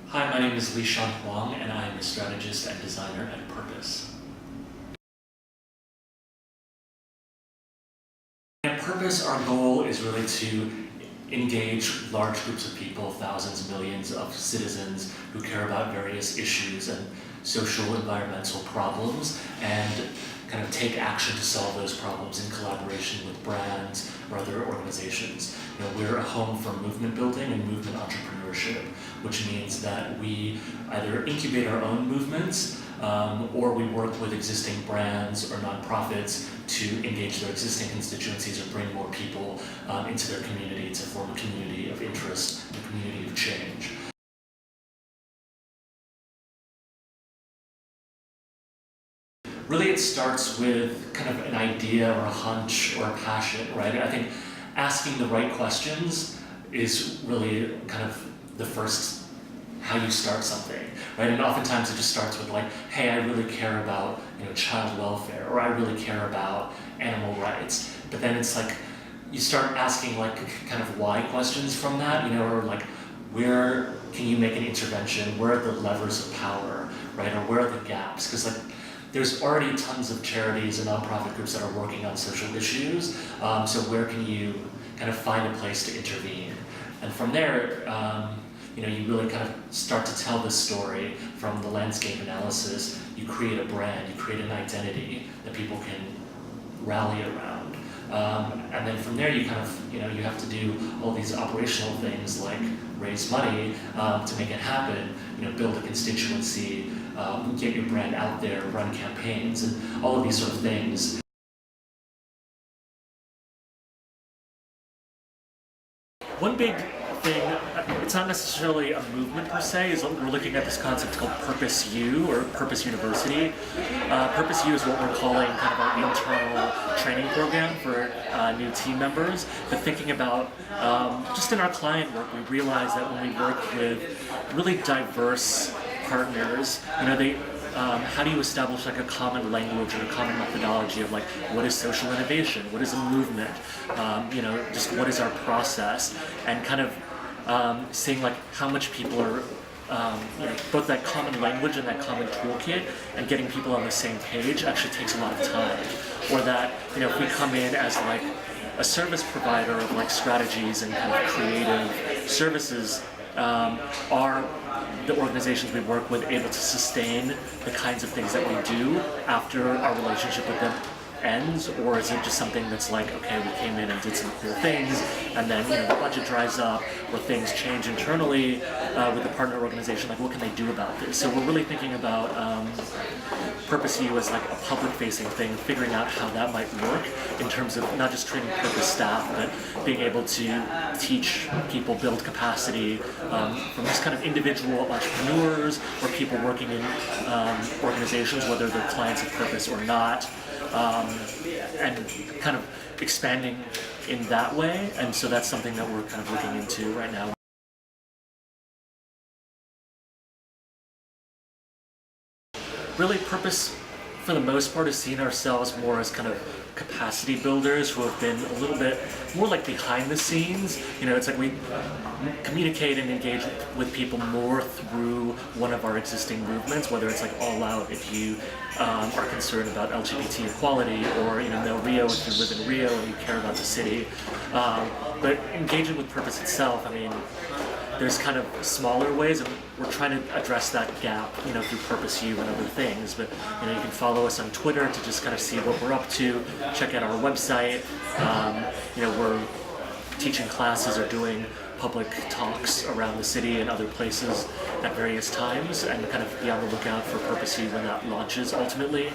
Hi, my name is Li Shan Huang, and I am a strategist and designer at Purpose. At Purpose, our goal is really to engage large groups of people, thousands, millions of citizens who care about various issues and social, environmental problems, and kind of take action to solve those problems in collaboration with brands or other organizations. We're a home for movement building and movement entrepreneurship, which means that we either incubate our own movements or we work with existing brands or nonprofits to engage their existing constituencies or bring more people into their community to form a community of interest, a community of change. Really, it starts with kind of an idea or a hunch or a passion, right? I think asking the right questions is really kind of the first how you start something, right? And oftentimes it just starts with like, hey, I really care about child welfare, or I really care about animal rights. But then it's like you start asking like kind of why questions from that, or like where can you make an intervention? Where are the levers of power, right? Or where are the gaps? Because like there's already tons of charities and nonprofit groups that are working on social issues. So where can you kind of find a place to intervene? And from there, you really kind of start to tell this story from the landscape analysis. You create a brand, you create an identity that people can rally around. And then from there, you kind of, you have to do all these operational things like raise money to make it happen, build a constituency, get your brand out there, run campaigns, and all of these sort of things. One big thing, it's not necessarily a movement per se, is we're looking at this concept called Purpose U, or Purpose University. Purpose U is what we're calling kind of our internal training program for new team members. But thinking about, just in our client work, we realize that when we work with really diverse partners, how do you establish like a common language or a common methodology of like what is social innovation, what is a movement, just what is our process, and kind of seeing like how much people are both that common language and that common toolkit, and getting people on the same page actually takes a lot of time. Or that if we come in as like a service provider of like strategies and kind of creative services, are the organizations we work with able to sustain the kinds of things that we do after our relationship with them ends? Or is it just something that's like, okay, we came in and did some cool things, and then the budget dries up, or things change internally with the partner organization, like what can they do about this? So we're really thinking about Purpose U as like a public-facing thing, figuring out how that might work in terms of not just training Purpose staff, but being able to teach people, build capacity from just kind of individual entrepreneurs or people working in organizations, whether they're clients of Purpose or not, and kind of expanding in that way. And so that's something that we're kind of looking into right now. Really, Purpose, for the most part, has seen ourselves more as kind of capacity builders who have been a little bit more like behind the scenes. It's like we communicate and engage with people more through one of our existing movements, whether it's like All Out if you are concerned about LGBT equality, or No Rio if you live in Rio and you care about the city. But engaging with Purpose itself, there's kind of smaller ways, and we're trying to address that gap, through Purpose U and other things. But you can follow us on Twitter to just kind of see what we're up to. Check out our website. We're teaching classes or doing public talks around the city and other places at various times, and kind of be on the lookout for Purpose U when that launches ultimately.